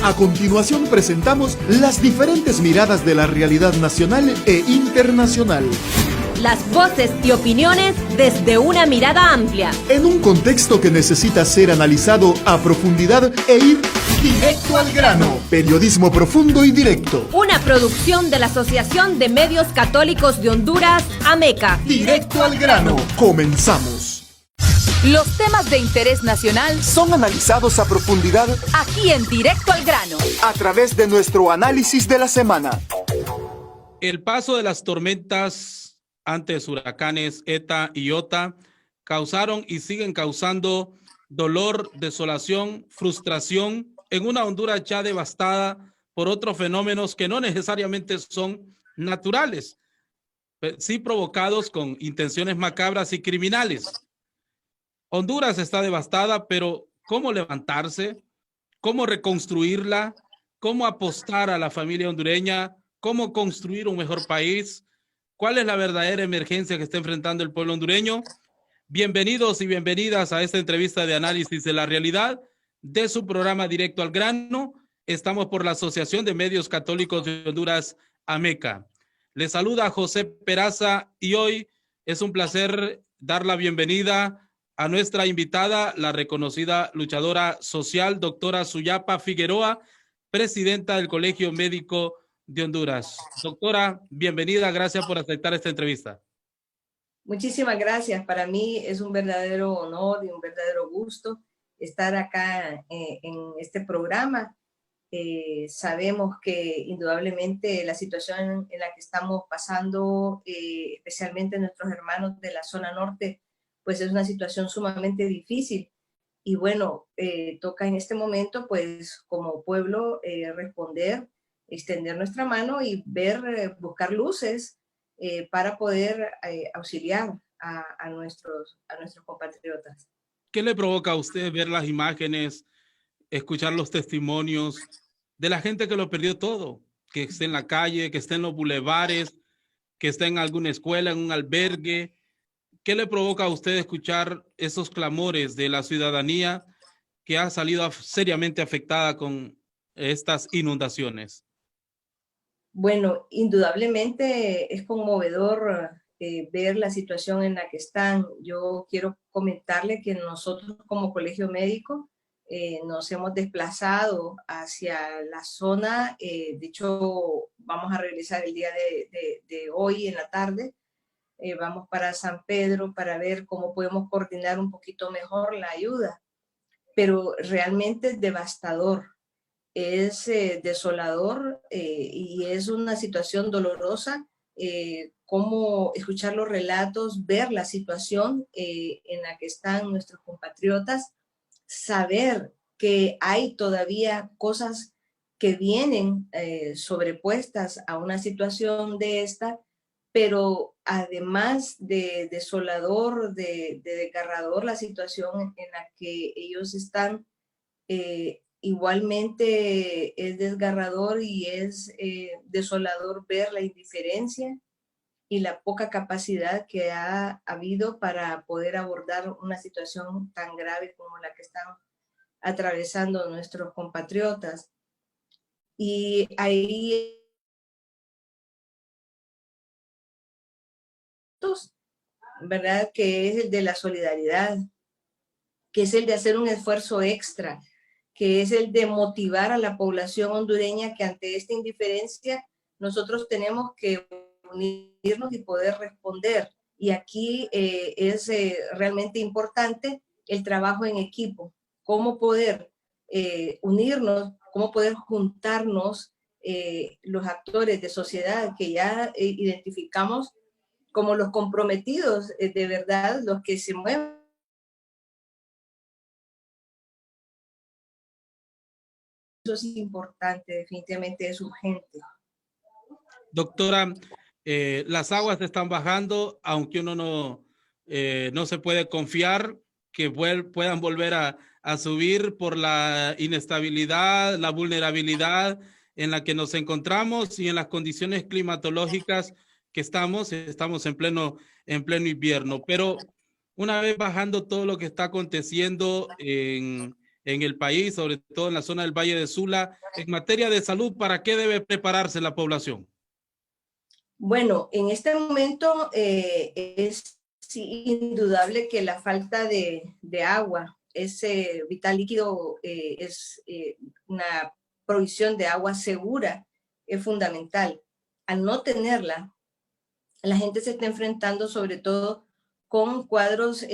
A continuación presentamos las diferentes miradas de la realidad nacional e internacional. Las voces y opiniones desde una mirada amplia. En un contexto que necesita ser analizado a profundidad e ir directo al grano. Periodismo profundo y directo. Una producción de la Asociación de Medios Católicos de Honduras, AMECA. Directo al grano. Comenzamos. Los temas de interés nacional Son analizados a profundidad aquí en Directo al Grano, a través de nuestro análisis de la semana. El paso de las tormentas antes huracanes ETA y IOTA causaron y siguen causando dolor, desolación, frustración en una Honduras ya devastada por otros fenómenos que no necesariamente son naturales, sí provocados con intenciones macabras y criminales. Honduras está devastada, pero ¿cómo levantarse? ¿Cómo reconstruirla? ¿Cómo apostar a la familia hondureña? ¿Cómo construir un mejor país? ¿Cuál es la verdadera emergencia que está enfrentando el pueblo hondureño? Bienvenidos y bienvenidas a esta entrevista de análisis de la realidad de su programa Directo al Grano. Estamos por la Asociación de Medios Católicos de Honduras, AMECA. Les saluda José Peraza y hoy es un placer dar la bienvenida a nuestra invitada, la reconocida luchadora social, doctora Suyapa Figueroa, presidenta del Colegio Médico de Honduras. Doctora, bienvenida, gracias por aceptar esta entrevista. Muchísimas gracias. Para mí es un verdadero honor y un verdadero gusto estar acá en este programa. Sabemos que indudablemente la situación en la que estamos pasando, especialmente nuestros hermanos de la zona norte, pues es una situación sumamente difícil. Y bueno, toca en este momento, pues como pueblo, responder, extender nuestra mano y ver, buscar luces para poder auxiliar a nuestros compatriotas. ¿Qué le provoca a usted ver las imágenes, escuchar los testimonios de la gente que lo perdió todo? Que esté en la calle, que esté en los bulevares, que esté en alguna escuela, en un albergue. ¿Qué le provoca a usted escuchar esos clamores de la ciudadanía que ha salido seriamente afectada con estas inundaciones? Bueno, indudablemente es conmovedor ver la situación en la que están. Yo quiero comentarle que nosotros como Colegio Médico nos hemos desplazado hacia la zona. De hecho, vamos a regresar el día de hoy en la tarde. Vamos para San Pedro para ver cómo podemos coordinar un poquito mejor la ayuda. Pero realmente es devastador. Es desolador y es una situación dolorosa, cómo escuchar los relatos, ver la situación en la que están nuestros compatriotas, saber que hay todavía cosas que vienen sobrepuestas a una situación de esta, pero además de desolador, de desgarrador la situación en la que ellos están, igualmente es desgarrador y es desolador ver la indiferencia y la poca capacidad que ha habido para poder abordar una situación tan grave como la que están atravesando nuestros compatriotas. Y ahí, ¿verdad?, que es el de la solidaridad, que es el de hacer un esfuerzo extra, que es el de motivar a la población hondureña que ante esta indiferencia nosotros tenemos que unirnos y poder responder. Y aquí es realmente importante el trabajo en equipo, cómo poder unirnos, cómo poder juntarnos los actores de sociedad que ya identificamos como los comprometidos de verdad, los que se mueven. Eso es importante, definitivamente es urgente. Doctora, las aguas están bajando, aunque uno no se puede confiar que puedan volver a subir por la inestabilidad, la vulnerabilidad en la que nos encontramos y en las condiciones climatológicas que estamos en pleno invierno. Pero una vez bajando todo lo que está aconteciendo en en el país, sobre todo en la zona del Valle de Sula. En materia de salud, ¿para qué debe prepararse la población? Bueno, en este momento es sí, indudable que la falta de agua, ese vital líquido, una provisión de agua segura es fundamental. Al no tenerla, la gente se está enfrentando sobre todo con cuadros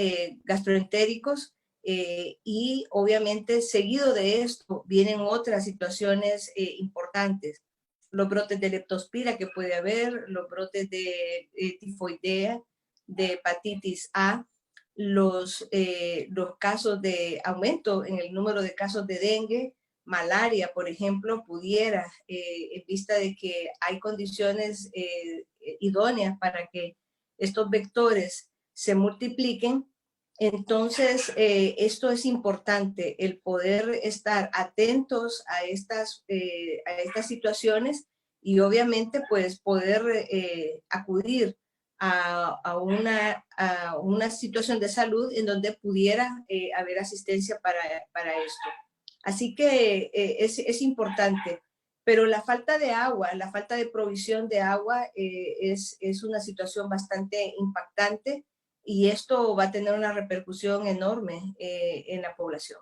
gastroentéricos y obviamente seguido de esto vienen otras situaciones importantes. Los brotes de leptospira que puede haber, los brotes de tifoidea, de hepatitis A, los casos de aumento en el número de casos de dengue, malaria, por ejemplo, pudiera, en vista de que hay condiciones idóneas para que estos vectores se multipliquen. Entonces, esto es importante, el poder estar atentos a estas situaciones y obviamente pues poder acudir a una situación de salud en donde pudiera haber asistencia para esto. Así que es importante, pero la falta de agua, la falta de provisión de agua es una situación bastante impactante y esto va a tener una repercusión enorme en la población.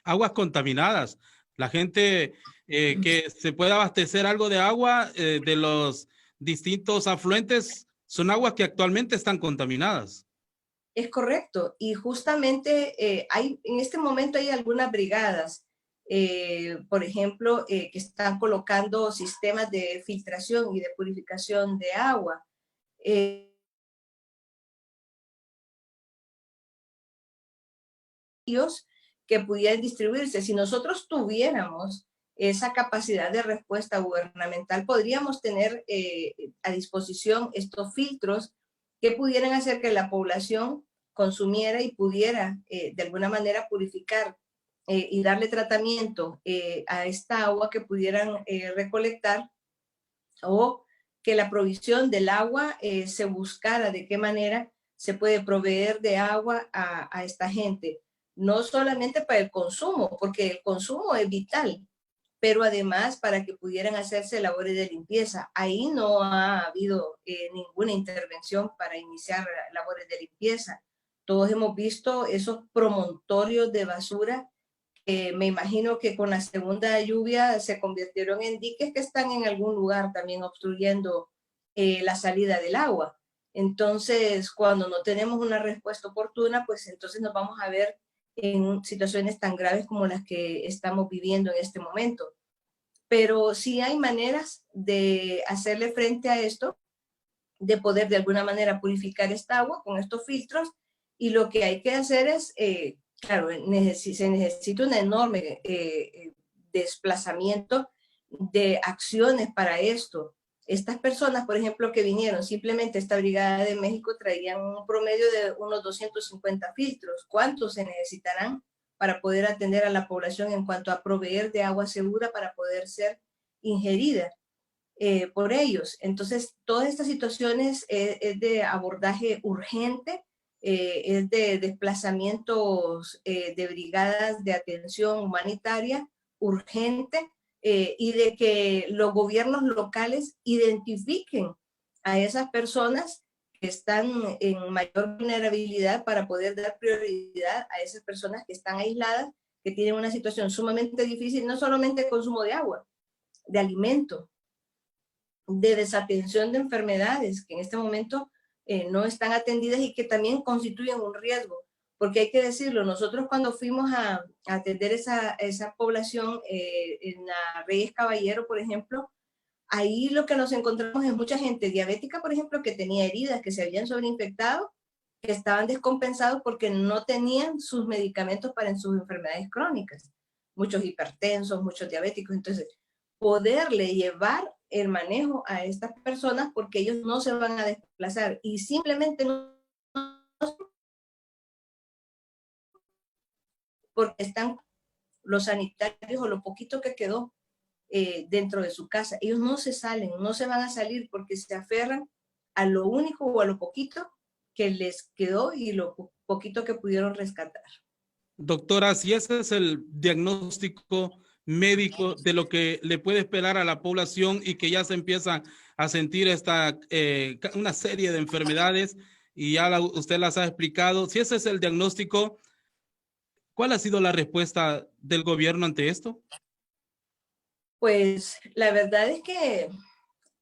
Aguas contaminadas. La gente que se pueda abastecer algo de agua de los distintos afluentes son aguas que actualmente están contaminadas. Es correcto. Y justamente en este momento hay algunas brigadas, por ejemplo, que están colocando sistemas de filtración y de purificación de agua. Que pudieran distribuirse. Si nosotros tuviéramos esa capacidad de respuesta gubernamental, podríamos tener a disposición estos filtros que pudieran hacer que la población consumiera y pudiera de alguna manera purificar y darle tratamiento a esta agua que pudieran recolectar, o que la provisión del agua se buscara de qué manera se puede proveer de agua a esta gente. No solamente para el consumo, porque el consumo es vital, pero además para que pudieran hacerse labores de limpieza. Ahí no ha habido ninguna intervención para iniciar labores de limpieza. Todos hemos visto esos promontorios de basura que me imagino que con la segunda lluvia se convirtieron en diques que están en algún lugar también obstruyendo la salida del agua. Entonces, cuando no tenemos una respuesta oportuna, pues entonces nos vamos a ver en situaciones tan graves como las que estamos viviendo en este momento. Pero sí hay maneras de hacerle frente a esto, de poder de alguna manera purificar esta agua con estos filtros, y lo que hay que hacer es, claro, se necesita un enorme desplazamiento de acciones para esto. Estas personas, por ejemplo, que vinieron, simplemente esta brigada de México traían un promedio de unos 250 filtros. ¿Cuántos se necesitarán para poder atender a la población en cuanto a proveer de agua segura para poder ser ingerida por ellos? Entonces, todas estas situaciones es de abordaje urgente, es de desplazamientos de brigadas de atención humanitaria urgente, y de que los gobiernos locales identifiquen a esas personas que están en mayor vulnerabilidad para poder dar prioridad a esas personas que están aisladas, que tienen una situación sumamente difícil, no solamente de consumo de agua, de alimento, de desatención de enfermedades que en este momento no están atendidas y que también constituyen un riesgo. Porque hay que decirlo, nosotros cuando fuimos a atender esa población en la Reyes Caballero, por ejemplo, ahí lo que nos encontramos es mucha gente diabética, por ejemplo, que tenía heridas, que se habían sobreinfectado, que estaban descompensados porque no tenían sus medicamentos para sus enfermedades crónicas. Muchos hipertensos, muchos diabéticos. Entonces, poderle llevar el manejo a estas personas porque ellos no se van a desplazar y simplemente no, porque están los sanitarios o lo poquito que quedó dentro de su casa. Ellos no se salen, no se van a salir porque se aferran a lo único o a lo poquito que les quedó y lo poquito que pudieron rescatar. Doctora, si ese es el diagnóstico médico de lo que le puede esperar a la población y que ya se empieza a sentir una serie de enfermedades y ya usted las ha explicado, si ese es el diagnóstico, ¿cuál ha sido la respuesta del gobierno ante esto? Pues la verdad es que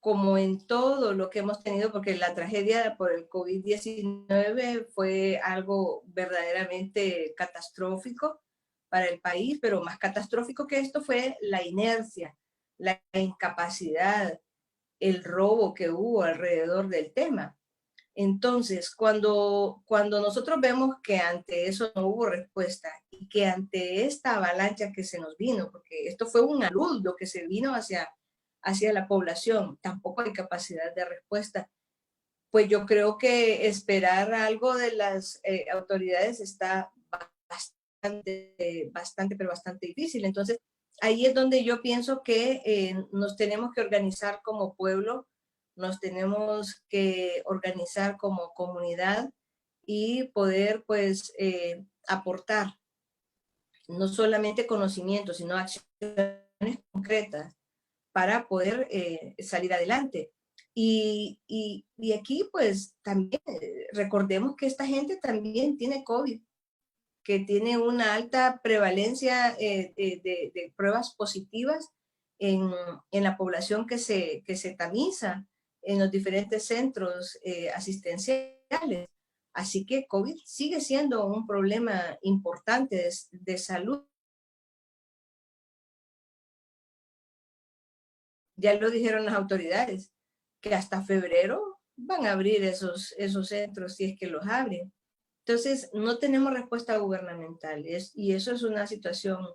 como en todo lo que hemos tenido, porque la tragedia por el COVID-19 fue algo verdaderamente catastrófico para el país, pero más catastrófico que esto fue la inercia, la incapacidad, el robo que hubo alrededor del tema. Entonces, cuando nosotros vemos que ante eso no hubo respuesta y que ante esta avalancha que se nos vino, porque esto fue un alud que se vino hacia la población, tampoco hay capacidad de respuesta, pues yo creo que esperar algo de las autoridades está bastante difícil. Entonces, ahí es donde yo pienso que nos tenemos que organizar como pueblo, nos tenemos que organizar como comunidad y poder, pues, aportar no solamente conocimiento, sino acciones concretas para poder salir adelante. Y aquí, pues, también recordemos que esta gente también tiene COVID, que tiene una alta prevalencia de pruebas positivas en la población que se tamiza en los diferentes centros asistenciales. Así que COVID sigue siendo un problema importante de salud. Ya lo dijeron las autoridades, que hasta febrero van a abrir esos centros si es que los abren. Entonces, no tenemos respuesta gubernamental y eso es una situación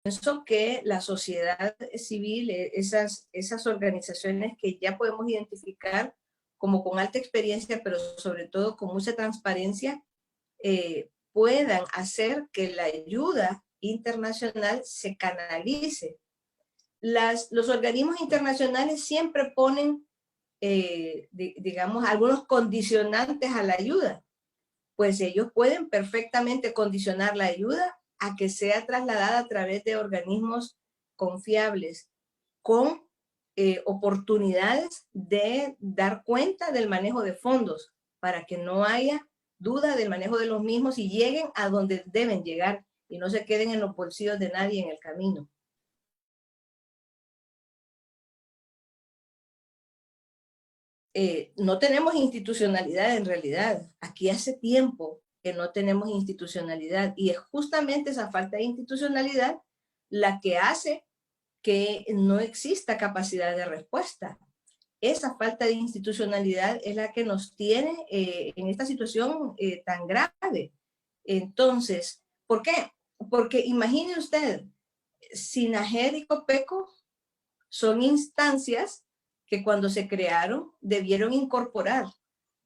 pienso que la sociedad civil, esas organizaciones que ya podemos identificar como con alta experiencia, pero sobre todo con mucha transparencia, puedan hacer que la ayuda internacional se canalice. Los organismos internacionales siempre ponen, digamos, algunos condicionantes a la ayuda. Pues ellos pueden perfectamente condicionar la ayuda a que sea trasladada a través de organismos confiables, con oportunidades de dar cuenta del manejo de fondos, para que no haya duda del manejo de los mismos y lleguen a donde deben llegar y no se queden en los bolsillos de nadie en el camino. No tenemos institucionalidad en realidad. Aquí hace tiempo que no tenemos institucionalidad y es justamente esa falta de institucionalidad la que hace que no exista capacidad de respuesta. Esa falta de institucionalidad es la que nos tiene en esta situación tan grave. Entonces, ¿por qué? Porque imagine usted, SINAGED y COPECO son instancias que cuando se crearon debieron incorporar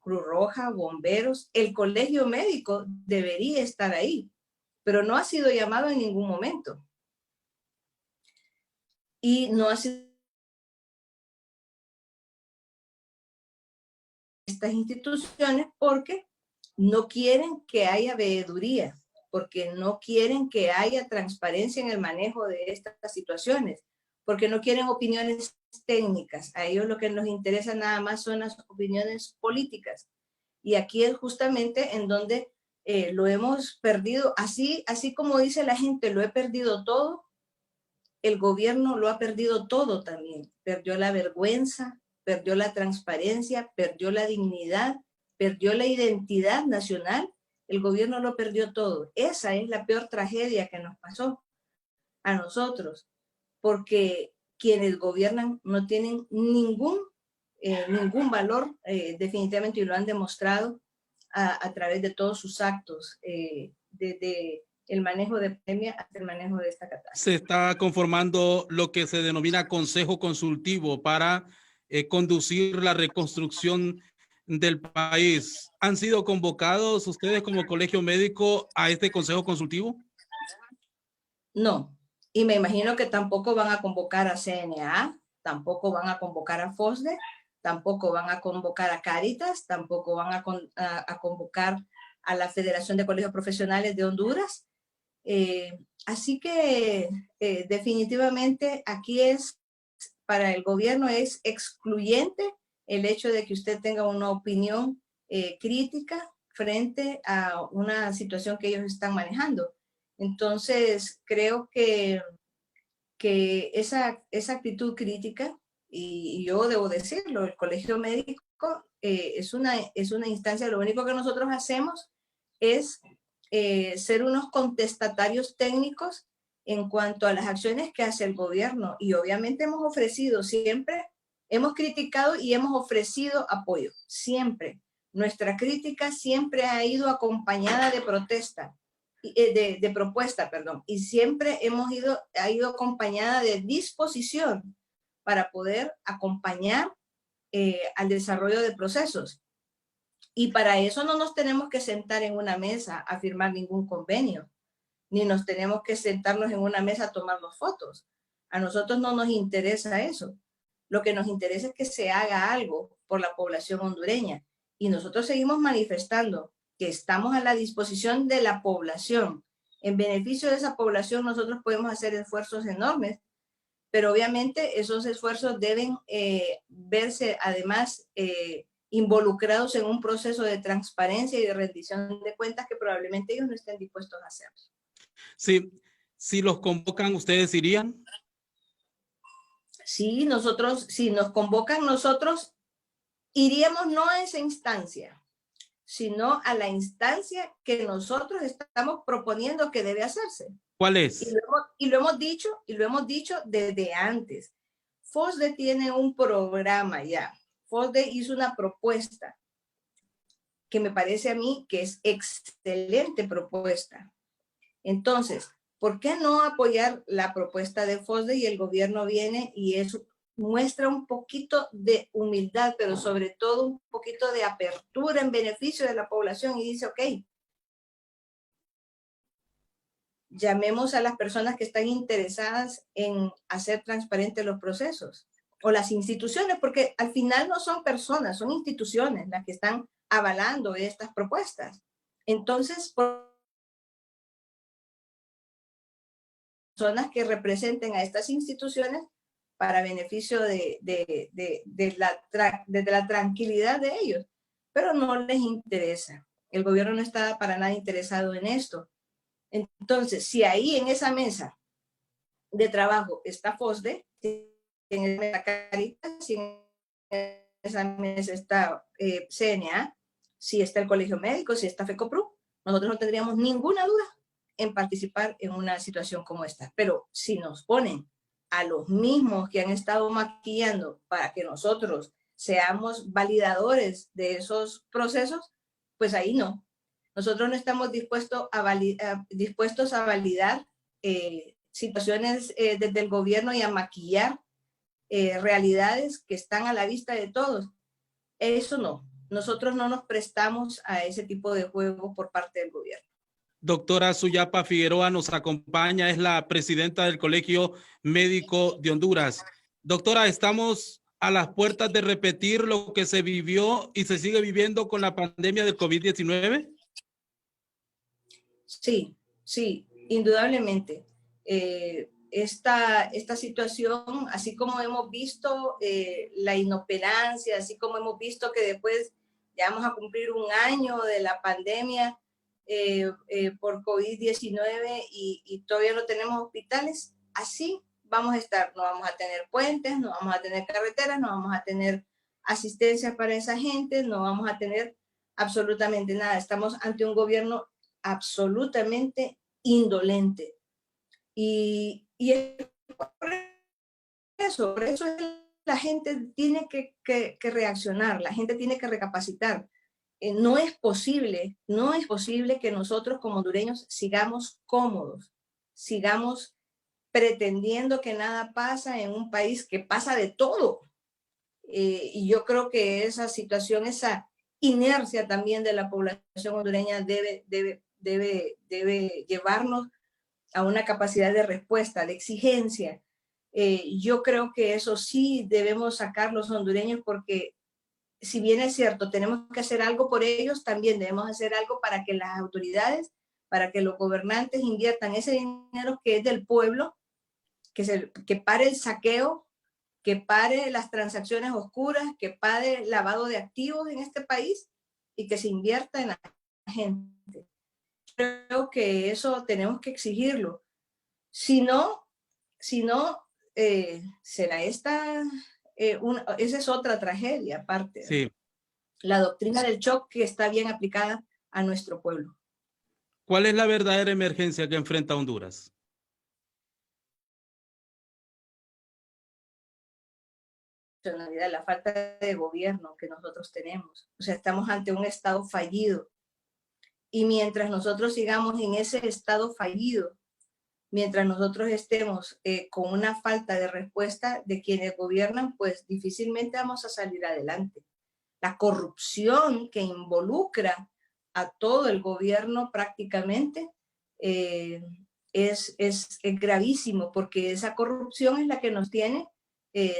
Cruz Roja, bomberos, el colegio médico debería estar ahí, pero no ha sido llamado en ningún momento. Y no ha sido estas instituciones porque no quieren que haya veeduría, porque no quieren que haya transparencia en el manejo de estas situaciones, porque no quieren opiniones técnicas. A ellos lo que nos interesa nada más son las opiniones políticas. Y aquí es justamente en donde lo hemos perdido. Así como dice la gente, lo he perdido todo, el gobierno lo ha perdido todo también. Perdió la vergüenza, perdió la transparencia, perdió la dignidad, perdió la identidad nacional. El gobierno lo perdió todo. Esa es la peor tragedia que nos pasó a nosotros, porque quienes gobiernan no tienen ningún valor definitivamente, y lo han demostrado a través de todos sus actos, desde el manejo de pandemia hasta el manejo de esta catástrofe. Se está conformando lo que se denomina Consejo Consultivo para conducir la reconstrucción del país. ¿Han sido convocados ustedes como colegio médico a este Consejo Consultivo? No, y me imagino que tampoco van a convocar a CNA, tampoco van a convocar a FOSDE, tampoco van a convocar a Cáritas, tampoco van a convocar a la Federación de Colegios Profesionales de Honduras. Así que definitivamente aquí para el gobierno es excluyente el hecho de que usted tenga una opinión crítica frente a una situación que ellos están manejando. Entonces, creo que esa actitud crítica, y yo debo decirlo, el Colegio Médico es una instancia, lo único que nosotros hacemos es ser unos contestatarios técnicos en cuanto a las acciones que hace el gobierno. Y obviamente hemos ofrecido siempre, hemos criticado y hemos ofrecido apoyo, siempre. Nuestra crítica siempre ha ido acompañada de protesta, de propuesta, perdón, y siempre ha ido acompañada de disposición para poder acompañar al desarrollo de procesos. Y para eso no nos tenemos que sentar en una mesa a firmar ningún convenio, ni nos tenemos que sentarnos en una mesa a tomarnos fotos. A nosotros no nos interesa eso. Lo que nos interesa es que se haga algo por la población hondureña. Y nosotros seguimos manifestando que estamos a la disposición de la población. En beneficio de esa población nosotros podemos hacer esfuerzos enormes, pero obviamente esos esfuerzos deben verse además involucrados en un proceso de transparencia y de rendición de cuentas que probablemente ellos no estén dispuestos a hacer. Sí, si los convocan, ¿ustedes irían? Sí, si nos convocan, nosotros iríamos no a esa instancia, sino a la instancia que nosotros estamos proponiendo que debe hacerse. ¿Cuál es? Y lo hemos dicho desde antes. FOSDE tiene un programa ya. FOSDE hizo una propuesta que me parece a mí que es excelente propuesta. Entonces, ¿por qué no apoyar la propuesta de FOSDE y el gobierno viene y eso muestra un poquito de humildad, pero sobre todo un poquito de apertura en beneficio de la población y dice, ok, llamemos a las personas que están interesadas en hacer transparentes los procesos o las instituciones, porque al final no son personas, son instituciones las que están avalando estas propuestas. Entonces, personas que representen a estas instituciones para beneficio de la tranquilidad de ellos, pero no les interesa. El gobierno no está para nada interesado en esto. Entonces, si ahí en esa mesa de trabajo está FOSDE, si en esa Cáritas, si en esa mesa está CNA, si está el Colegio Médico, si está FECOPRU, nosotros no tendríamos ninguna duda en participar en una situación como esta. Pero si nos ponen a los mismos que han estado maquillando para que nosotros seamos validadores de esos procesos, pues ahí no. Nosotros no estamos dispuestos a validar situaciones desde el gobierno y a maquillar realidades que están a la vista de todos. Eso no. Nosotros no nos prestamos a ese tipo de juego por parte del gobierno. Doctora Suyapa Figueroa nos acompaña, es la presidenta del Colegio Médico de Honduras. Doctora, estamos a las puertas de repetir lo que se vivió y se sigue viviendo con la pandemia del COVID-19. Sí, indudablemente. Esta situación, así como hemos visto la inoperancia, así como hemos visto que después ya vamos a cumplir un año de la pandemia por COVID-19 y todavía no tenemos hospitales, así vamos a estar. No vamos a tener puentes, no vamos a tener carreteras, no vamos a tener asistencia para esa gente, no vamos a tener absolutamente nada. Estamos ante un gobierno absolutamente indolente. Y por eso la gente tiene que reaccionar, la gente tiene que recapacitar. No es posible que nosotros como hondureños sigamos cómodos, sigamos pretendiendo que nada pasa en un país que pasa de todo. Y yo creo que esa situación, esa inercia también de la población hondureña debe llevarnos a una capacidad de respuesta, de exigencia. Yo creo que eso sí debemos sacar los hondureños porque si bien es cierto, tenemos que hacer algo por ellos, también debemos hacer algo para que las autoridades, para que los gobernantes inviertan ese dinero que es del pueblo, que pare el saqueo, que pare las transacciones oscuras, que pare el lavado de activos en este país y que se invierta en la gente. Creo que eso tenemos que exigirlo. Si no, será esa es otra tragedia aparte. Sí. La doctrina del shock que está bien aplicada a nuestro pueblo. ¿Cuál es la verdadera emergencia que enfrenta Honduras? La falta de gobierno que nosotros tenemos. O sea, estamos ante un Estado fallido. Y mientras nosotros sigamos en ese Estado fallido, mientras nosotros estemos con una falta de respuesta de quienes gobiernan, pues difícilmente vamos a salir adelante. La corrupción que involucra a todo el gobierno prácticamente es gravísimo, porque esa corrupción es la que nos tiene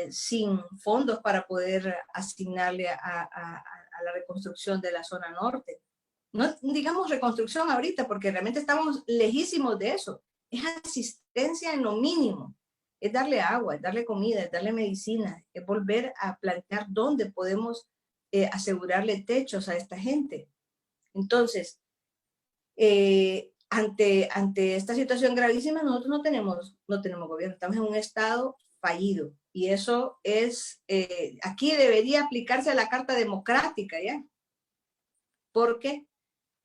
sin fondos para poder asignarle a la reconstrucción de la zona norte. No digamos reconstrucción ahorita, porque realmente estamos lejísimos de eso. Es asistencia en lo mínimo, es darle agua, es darle comida, es darle medicina, es volver a plantear dónde podemos asegurarle techos a esta gente. Entonces, ante esta situación gravísima, nosotros no tenemos gobierno, estamos en un estado fallido. Y eso es, aquí debería aplicarse la Carta Democrática, ¿ya? Porque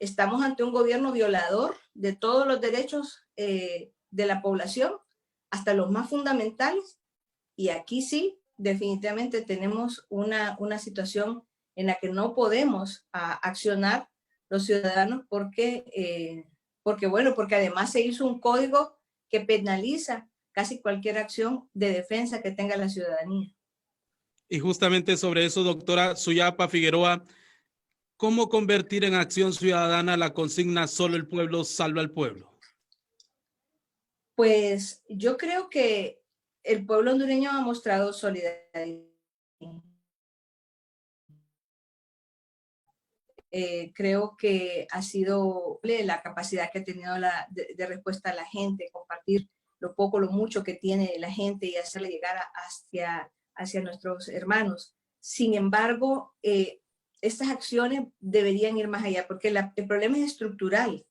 estamos ante un gobierno violador de todos los derechos de la población, hasta los más fundamentales. Y aquí sí, definitivamente tenemos una situación en la que no podemos accionar los ciudadanos porque además se hizo un código que penaliza casi cualquier acción de defensa que tenga la ciudadanía. Y justamente sobre eso, doctora Suyapa Figueroa, ¿cómo convertir en acción ciudadana la consigna "solo el pueblo salva al pueblo"? Pues yo creo que el pueblo hondureño ha mostrado solidaridad. Creo que ha sido la capacidad que ha tenido de respuesta a la gente, compartir lo poco, lo mucho que tiene la gente y hacerle llegar hacia nuestros hermanos. Sin embargo, estas acciones deberían ir más allá, porque el problema es estructural.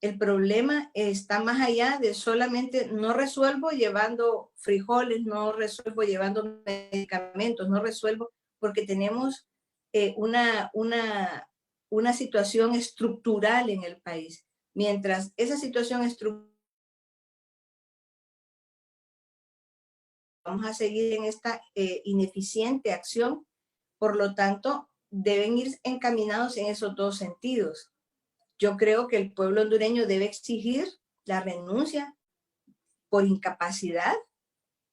El problema está más allá de solamente, no resuelvo llevando frijoles, no resuelvo llevando medicamentos, no resuelvo porque tenemos una situación estructural en el país. Mientras esa situación estructural, vamos a seguir en esta ineficiente acción, por lo tanto, deben ir encaminados en esos dos sentidos. Yo creo que el pueblo hondureño debe exigir la renuncia por incapacidad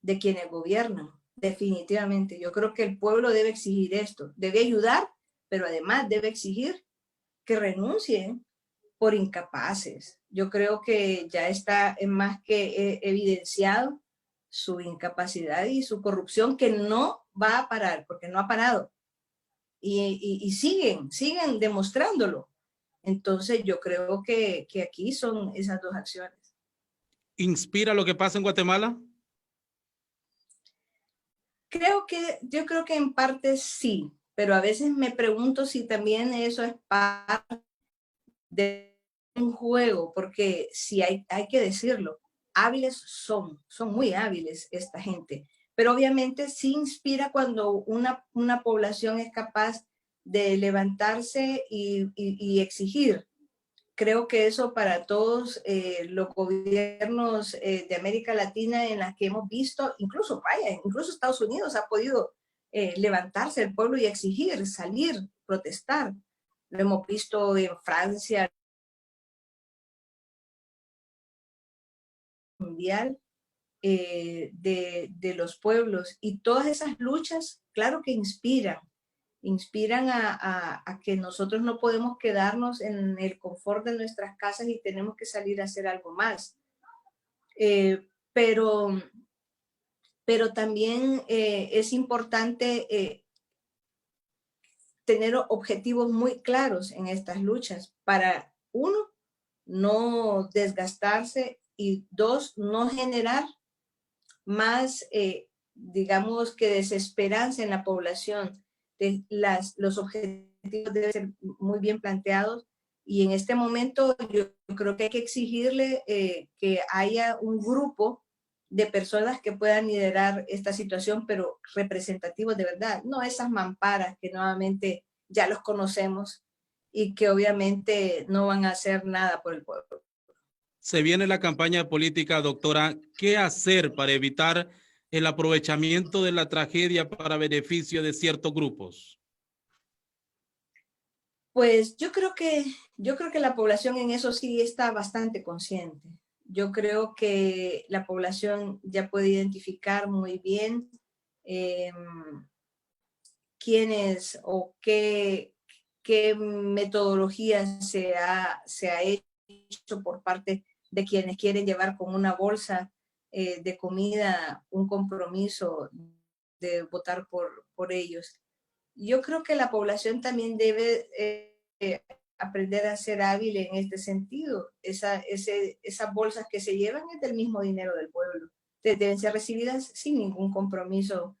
de quienes gobiernan. Definitivamente, yo creo que el pueblo debe exigir esto, debe ayudar, pero además debe exigir que renuncien por incapaces. Yo creo que ya está más que evidenciado su incapacidad y su corrupción, que no va a parar, porque no ha parado. Y siguen demostrándolo. Entonces yo creo que aquí son esas dos acciones. ¿Inspira lo que pasa en Guatemala? Yo creo que en parte sí, pero a veces me pregunto si también eso es parte de un juego, porque si hay que decirlo, hábiles son muy hábiles esta gente, pero obviamente sí inspira cuando una población es capaz de levantarse y exigir. Creo que eso para todos los gobiernos de América Latina en las que hemos visto, incluso Estados Unidos ha podido levantarse el pueblo y exigir, salir, protestar. Lo hemos visto en Francia, mundial de los pueblos, y todas esas luchas, claro que inspiran a que nosotros no podemos quedarnos en el confort de nuestras casas y tenemos que salir a hacer algo más. Pero también es importante tener objetivos muy claros en estas luchas para, uno, no desgastarse y dos, no generar más, digamos que desesperanza en la población. Los objetivos deben ser muy bien planteados y en este momento yo creo que hay que exigirle que haya un grupo de personas que puedan liderar esta situación, pero representativos de verdad, no esas mamparas que nuevamente ya los conocemos y que obviamente no van a hacer nada por el pueblo. Se viene la campaña política, doctora. ¿Qué hacer para evitar el aprovechamiento de la tragedia para beneficio de ciertos grupos? Pues yo creo que la población en eso sí está bastante consciente. Yo creo que la población ya puede identificar muy bien quiénes o qué metodología se ha hecho por parte de quienes quieren llevar con una bolsa de comida un compromiso de votar por ellos. Yo creo que la población también debe aprender a ser hábil en este sentido. Esas bolsas que se llevan es del mismo dinero del pueblo. Deben ser recibidas sin ningún compromiso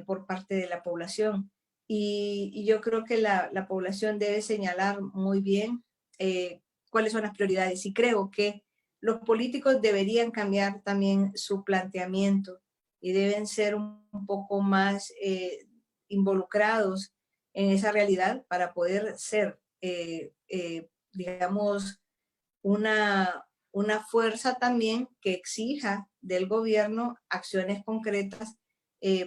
por parte de la población. Y yo creo que la población debe señalar muy bien cuáles son las prioridades. Y creo que los políticos deberían cambiar también su planteamiento y deben ser un poco más involucrados en esa realidad para poder ser, digamos, una fuerza también que exija del gobierno acciones concretas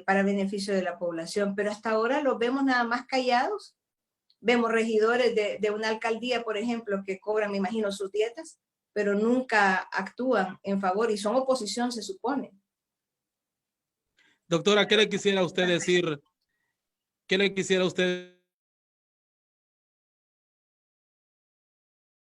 para beneficio de la población. Pero hasta ahora los vemos nada más callados. Vemos regidores de una alcaldía, por ejemplo, que cobran, me imagino, sus dietas, pero nunca actúan en favor y son oposición, se supone. Doctora, ¿qué le quisiera usted decir? ¿Qué le quisiera usted?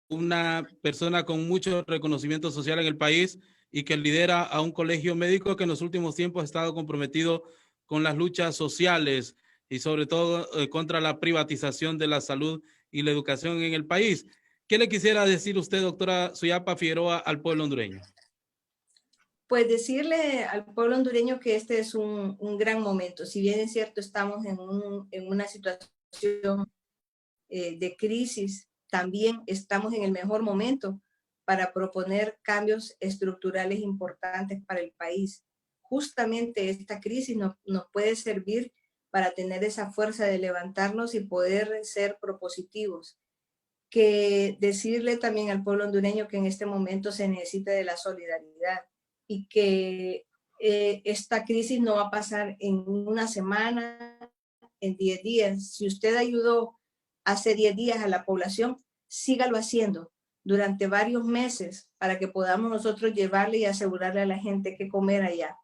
Una persona con mucho reconocimiento social en el país y que lidera a un colegio médico que en los últimos tiempos ha estado comprometido con las luchas sociales y sobre todo contra la privatización de la salud y la educación en el país. ¿Qué le quisiera decir usted, doctora Suyapa Figueroa, al pueblo hondureño? Pues decirle al pueblo hondureño que este es un gran momento. Si bien es cierto, estamos en una situación de crisis, también estamos en el mejor momento para proponer cambios estructurales importantes para el país. Justamente esta crisis nos puede servir para tener esa fuerza de levantarnos y poder ser propositivos. Que decirle también al pueblo hondureño que en este momento se necesita de la solidaridad y que esta crisis no va a pasar en una semana, en 10 días. Si usted ayudó hace 10 días a la población, sígalo haciendo durante varios meses para que podamos nosotros llevarle y asegurarle a la gente que comer allá.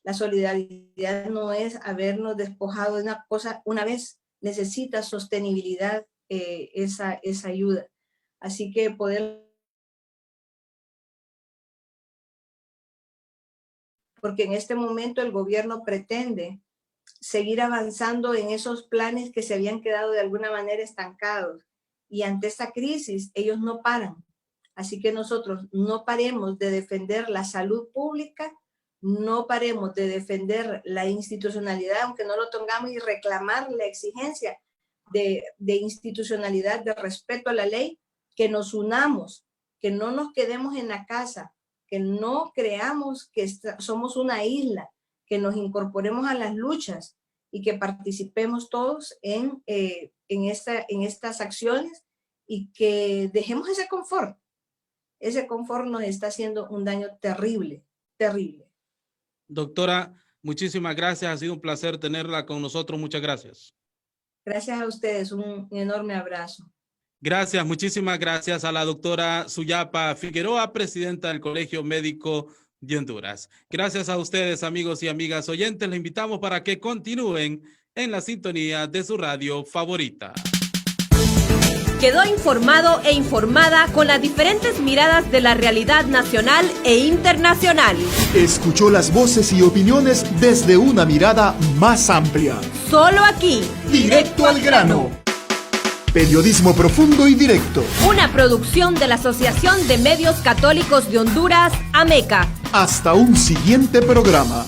La solidaridad no es habernos despojado de una cosa una vez, necesita sostenibilidad esa ayuda. Así que porque en este momento el gobierno pretende seguir avanzando en esos planes que se habían quedado de alguna manera estancados. Y ante esta crisis, ellos no paran. Así que nosotros no paremos de defender la salud pública, no paremos de defender la institucionalidad, aunque no lo tengamos, y reclamar la exigencia de institucionalidad, de respeto a la ley, que nos unamos, que no nos quedemos en la casa, que no creamos que somos una isla, que nos incorporemos a las luchas y que participemos todos en estas acciones y que dejemos ese confort. Ese confort nos está haciendo un daño terrible, terrible. Doctora, muchísimas gracias. Ha sido un placer tenerla con nosotros. Muchas gracias. Gracias a ustedes. Un enorme abrazo. Gracias, muchísimas gracias a la doctora Suyapa Figueroa, presidenta del Colegio Médico de Honduras. Gracias a ustedes, amigos y amigas oyentes. Les invitamos para que continúen en la sintonía de su radio favorita. Quedó informado e informada con las diferentes miradas de la realidad nacional e internacional. Escuchó las voces y opiniones desde una mirada más amplia. solo aquí. Directo al grano. Periodismo profundo y directo. Una producción de la Asociación de Medios Católicos de Honduras, AMECA. Hasta un siguiente programa.